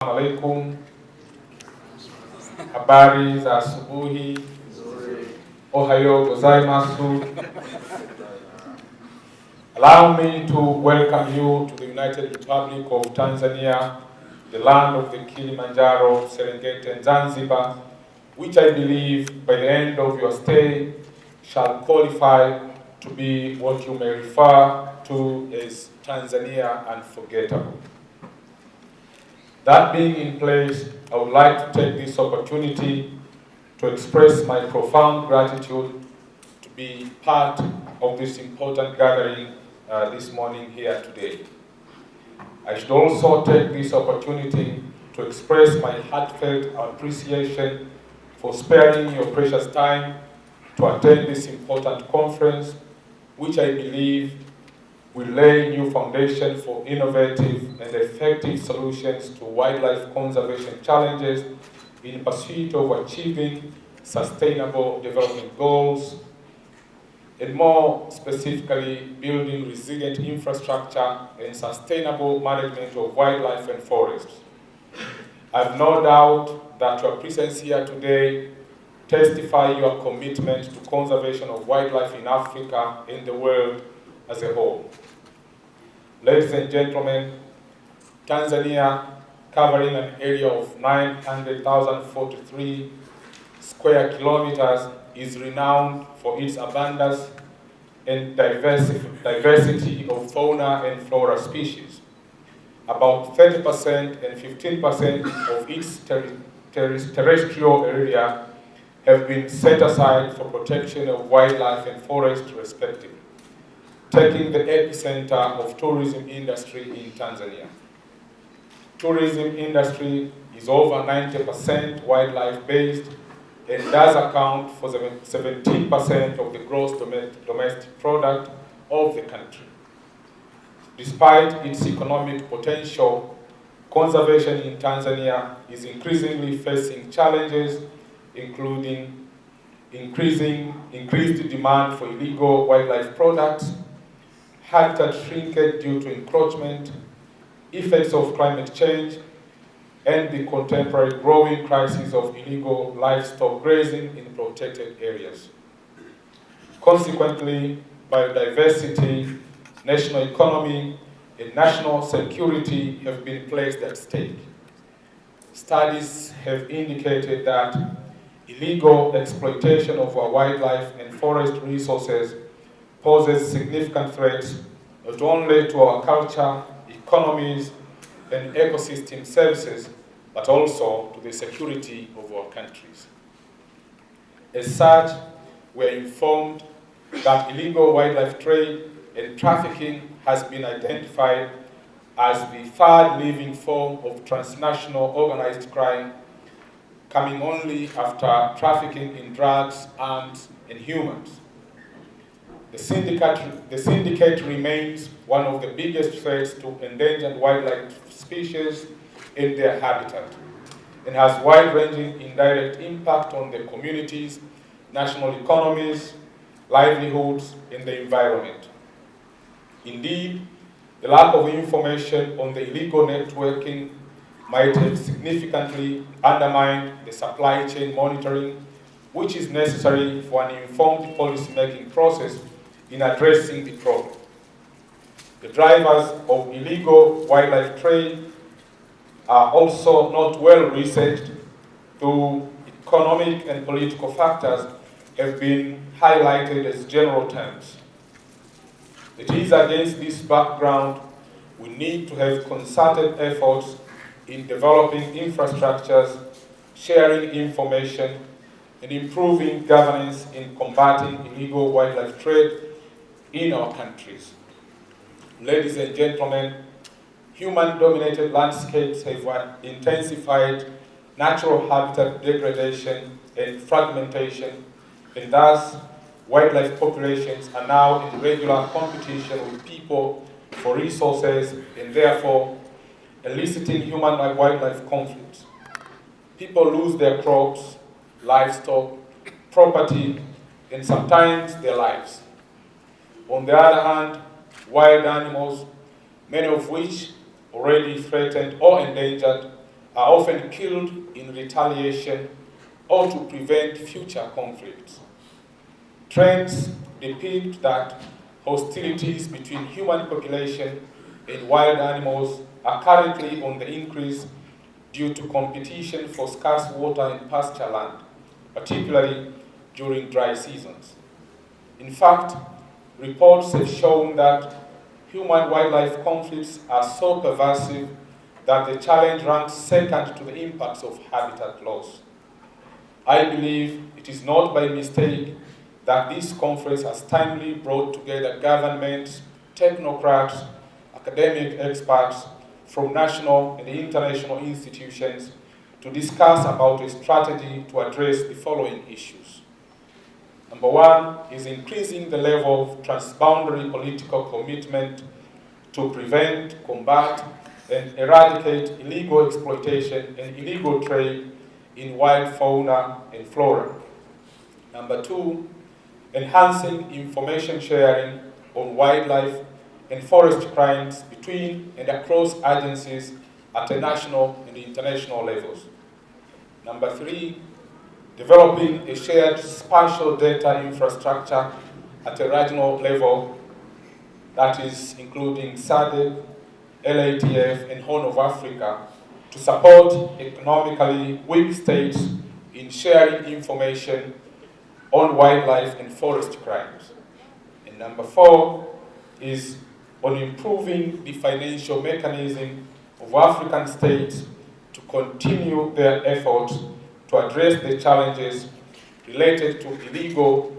Alaikum. Habari za asubuhi. Ohayo gozaimasu. Allow me to welcome you to the United Republic of Tanzania, the land of the Kilimanjaro, Serengeti and Zanzibar, which I believe by the end of your stay shall qualify to be what you may refer to as Tanzania unforgettable. That being in place, I would like to take this opportunity to express my profound gratitude to be part of this important gathering this morning here today. I should also take this opportunity to express my heartfelt appreciation for sparing your precious time to attend this important conference, which I believe will lay new foundation for innovative and effective solutions to wildlife conservation challenges in pursuit of achieving sustainable development goals, and more specifically, building resilient infrastructure and sustainable management of wildlife and forests. I have no doubt that your presence here today testifies your commitment to conservation of wildlife in Africa and the world as a whole. Ladies and gentlemen, Tanzania, covering an area of 900,043 square kilometers, is renowned for its abundance and diversity of fauna and flora species. About 30% and 15% of its terrestrial area have been set aside for protection of wildlife and forest respectively, taking the epicenter of tourism industry in Tanzania. Tourism industry is over 90% wildlife-based and does account for 17% of the gross domestic product of the country. Despite its economic potential, conservation in Tanzania is increasingly facing challenges, including increased demand for illegal wildlife products, habitat shrinkage due to encroachment, effects of climate change, and the contemporary growing crisis of illegal livestock grazing in protected areas. Consequently, biodiversity, national economy, and national security have been placed at stake. Studies have indicated that illegal exploitation of our wildlife and forest resources poses significant threats not only to our culture, economies, and ecosystem services, but also to the security of our countries. As such, we are informed that illegal wildlife trade and trafficking has been identified as the third living form of transnational organized crime, coming only after trafficking in drugs, arms, and humans. The syndicate remains one of the biggest threats to endangered wildlife species in their habitat and has wide-ranging indirect impact on the communities, national economies, livelihoods, and the environment. Indeed, the lack of information on the illegal networking might have significantly undermined the supply chain monitoring, which is necessary for an informed policy-making process in addressing the problem. The drivers of illegal wildlife trade are also not well researched, though economic and political factors have been highlighted as general terms. It is against this background we need to have concerted efforts in developing infrastructures, sharing information, and improving governance in combating illegal wildlife trade in our countries. Ladies and gentlemen, human-dominated landscapes have intensified natural habitat degradation and fragmentation, and thus wildlife populations are now in regular competition with people for resources and therefore eliciting human-wildlife conflicts. People lose their crops, livestock, property, and sometimes their lives. On the other hand, wild animals, many of which already threatened or endangered, are often killed in retaliation or to prevent future conflicts. Trends depict that hostilities between human population and wild animals are currently on the increase due to competition for scarce water and pasture land, particularly during dry seasons. In fact, reports have shown that human-wildlife conflicts are so pervasive that the challenge ranks second to the impacts of habitat loss. I believe it is not by mistake that this conference has timely brought together governments, technocrats, academic experts from national and international institutions to discuss about a strategy to address the following issues. Number one is increasing the level of transboundary political commitment to prevent, combat, and eradicate illegal exploitation and illegal trade in wild fauna and flora. Number two, enhancing information sharing on wildlife and forest crimes between and across agencies at the national and international levels. Number three, developing a shared spatial data infrastructure at a regional level, that is including SADC, LATF, and Horn of Africa, to support economically weak states in sharing information on wildlife and forest crimes. And number four is on improving the financial mechanism of African states to continue their efforts to address the challenges related to illegal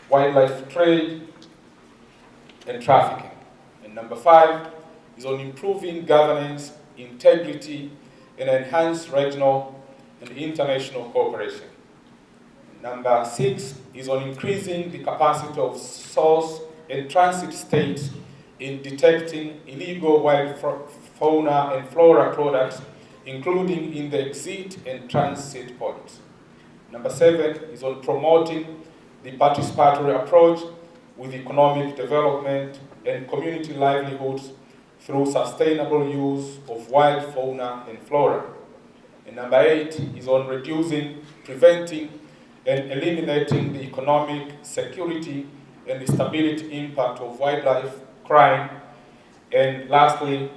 wildlife trade and trafficking. And number five is on improving governance, integrity, and enhanced regional and international cooperation. Number six is on increasing the capacity of source and transit states in detecting illegal wild fauna and flora products, including in the exit and transit points. Number seven is on promoting the participatory approach with economic development and community livelihoods through sustainable use of wild fauna and flora. And number eight is on reducing, preventing, and eliminating the economic, security, and the stability impact of wildlife crime. And lastly,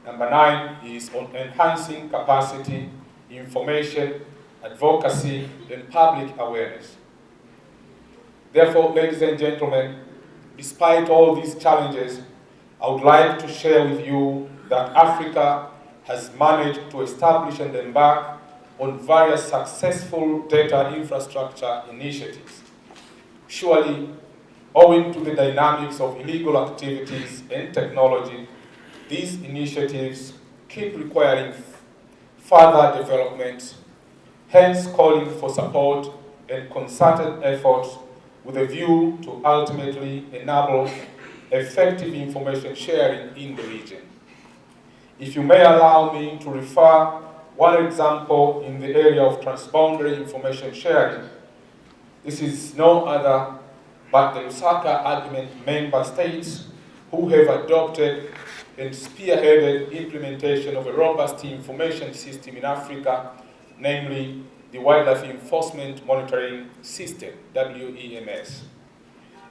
number nine is on enhancing capacity, information, advocacy, and public awareness. Therefore, ladies and gentlemen, despite all these challenges, I would like to share with you that Africa has managed to establish and embark on various successful data infrastructure initiatives. Surely, owing to the dynamics of illegal activities and technology, these initiatives keep requiring further development, hence calling for support and concerted efforts with a view to ultimately enable effective information sharing in the region. If you may allow me to refer one example in the area of transboundary information sharing, this is no other but the Lusaka Agreement member states who have adopted and spearheaded implementation of a robust information system in Africa, namely the Wildlife Enforcement Monitoring System, WEMS.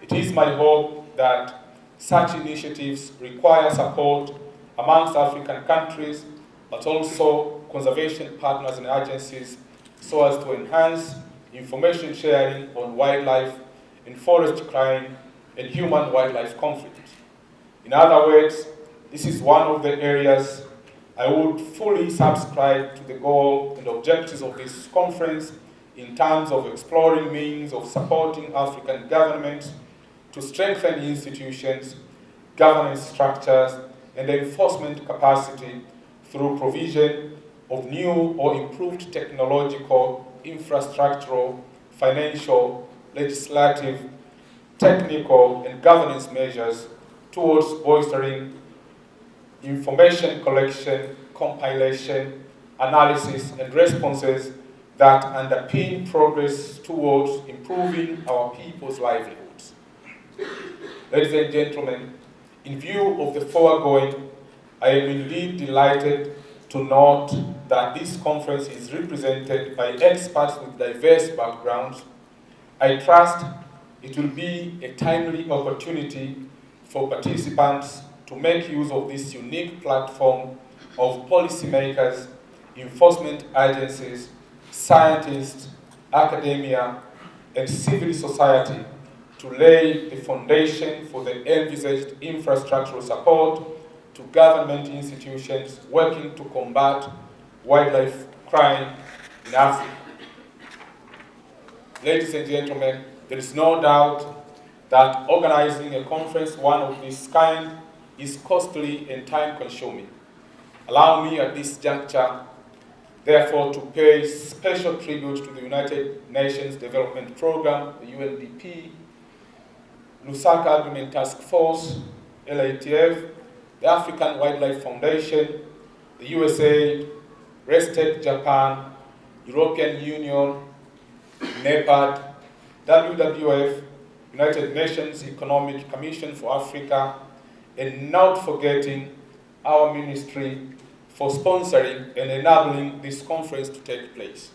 It is my hope that such initiatives require support amongst African countries, but also conservation partners and agencies, so as to enhance information sharing on wildlife and forest crime and human-wildlife conflict. In other words, this is one of the areas I would fully subscribe to the goal and objectives of this conference in terms of exploring means of supporting African governments to strengthen institutions, governance structures, and enforcement capacity through provision of new or improved technological, infrastructural, financial, legislative, technical, and governance measures towards bolstering information collection, compilation, analysis, and responses that underpin progress towards improving our people's livelihoods. Ladies and gentlemen, in view of the foregoing, I am indeed delighted to note that this conference is represented by experts with diverse backgrounds, I trust it will be a timely opportunity for participants to make use of this unique platform of policymakers, enforcement agencies, scientists, academia, and civil society to lay the foundation for the envisaged infrastructural support to government institutions working to combat wildlife crime in Africa. Ladies and gentlemen, there is no doubt that organizing a conference one of this kind is costly and time-consuming. Allow me at this juncture, therefore, to pay special tribute to the United Nations Development Programme, the UNDP, Lusaka Agreement Task Force, LATF, the African Wildlife Foundation, the USA, RESTEC Japan, European Union, NEPAD, WWF, United Nations Economic Commission for Africa, and not forgetting our ministry for sponsoring and enabling this conference to take place.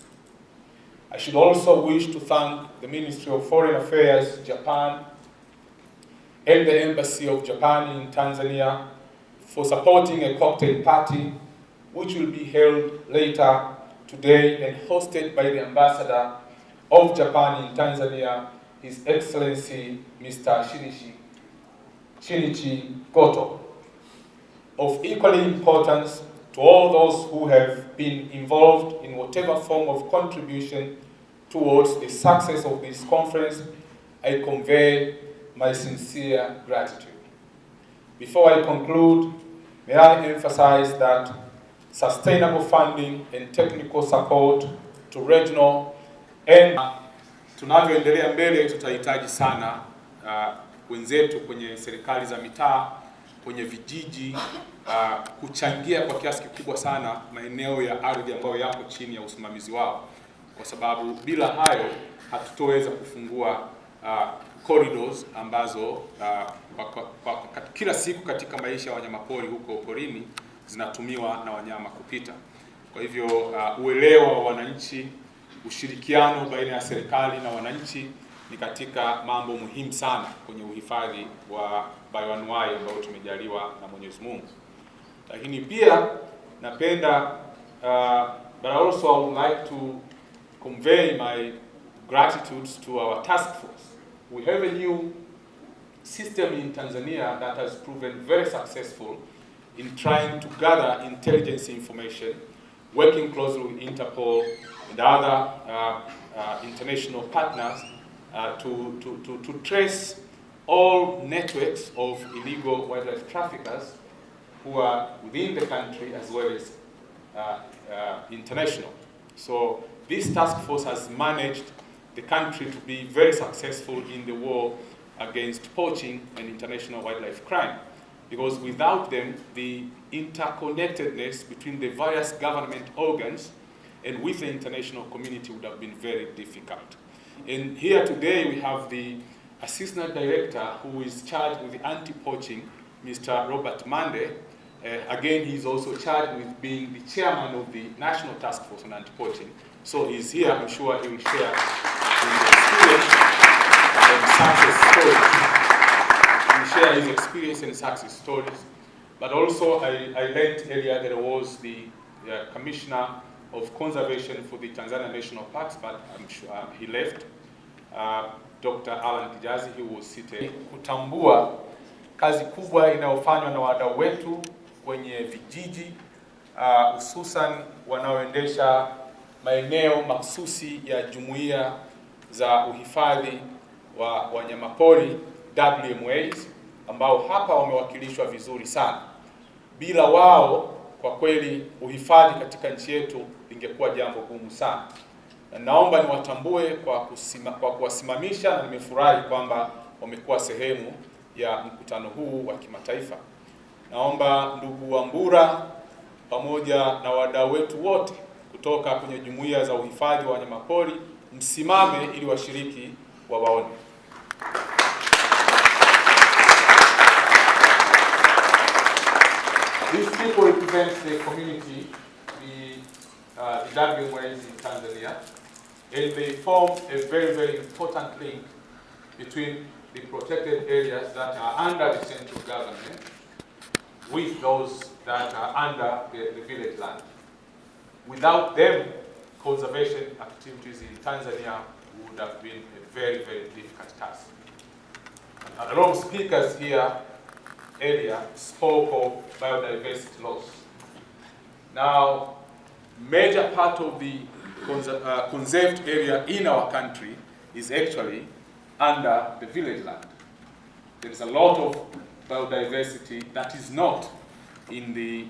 I should also wish to thank the Ministry of Foreign Affairs, Japan, and the Embassy of Japan in Tanzania for supporting a cocktail party which will be held later today and hosted by the Ambassador of Japan in Tanzania, His Excellency Mr. Shinichi Goto. Of equally importance to all those who have been involved in whatever form of contribution towards the success of this conference, I convey my sincere gratitude. Before I conclude, may I emphasize that sustainable funding and technical support to regional and tunavyoendelea mbele tutahitaji sana wenzetu kwenye serikali za mitaa, kwenye vijiji kuchangia kwa kiasi kikubwa sana maeneo ya ardhi ambayo yako chini ya usimamizi wao, kwa sababu bila hayo hatutoweza kufungua corridors ambazo kila siku katika maisha ya wanyamapori huko porini zinatumiwa na wanyama kupita. Kwa hivyo uelewa wa wananchi, ushirikiano baina ya serikali na wananchi ni katika mambo muhimu sana kwenye uhifadhi wa bioanuwai ambao tumejaliwa na Mwenyezi Mungu. Lakini pia napenda but also I would like to convey my gratitude to our task force. We have a new system in Tanzania that has proven very successful in trying to gather intelligence information, working closely with Interpol and other international partners to trace all networks of illegal wildlife traffickers who are within the country as well as international. So this task force has managed the country to be very successful in the war against poaching and international wildlife crime, because without them, the interconnectedness between the various government organs and with the international community would have been very difficult. And here today we have the Assistant Director who is charged with the anti-poaching, Mr. Robert Mande. Again, he's also charged with being the chairman of the National Task Force on Anti-Poaching. So he's here, I'm sure he will share his experience and success stories. He will share his experience and success stories. But also, I learned earlier there was the Commissioner of Conservation for the Tanzania National Parks, but I'm sure he left, Dr. Alan Kijazi, he was seated. Kutambua kazi kubwa inayofanywa na wadau wetu kwenye vijiji, hususan wanaoendesha maeneo mahsusi ya jumuiya za uhifadhi wa wanyamapori WMAs, ambao hapa wamewakilishwa vizuri sana. Bila wao kwa kweli uhifadhi katika nchi yetu lingekuwa jambo gumu sana. Na naomba niwatambue kwa kuwasimamisha, na nimefurahi kwamba wamekuwa sehemu ya mkutano huu wa kimataifa. Naomba ndugu Wambura pamoja na wadau wetu wote kutoka kwenye jumuiya za uhifadhi wa wanyamapori msimame ili washiriki wawaone. These people represent the community, the the Darling Ways in Tanzania, and they form a very, very important link between the protected areas that are under the central government with those that are under the village land. Without them, conservation activities in Tanzania would have been a very, very difficult task. A lot of speakers here earlier spoke of biodiversity loss. Now, major part of the conserved area in our country is actually under the village land. There is a lot of biodiversity that is not in the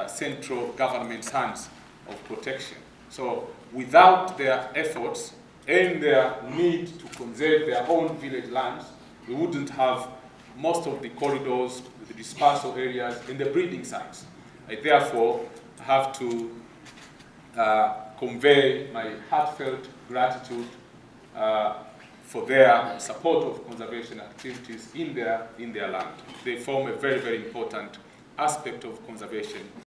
central government's hands of protection. So without their efforts and their need to conserve their own village lands, we wouldn't have most of the corridors, the dispersal areas, and the breeding sites. I therefore have to convey my heartfelt gratitude for their support of conservation activities in their land. They form a very, very important aspect of conservation.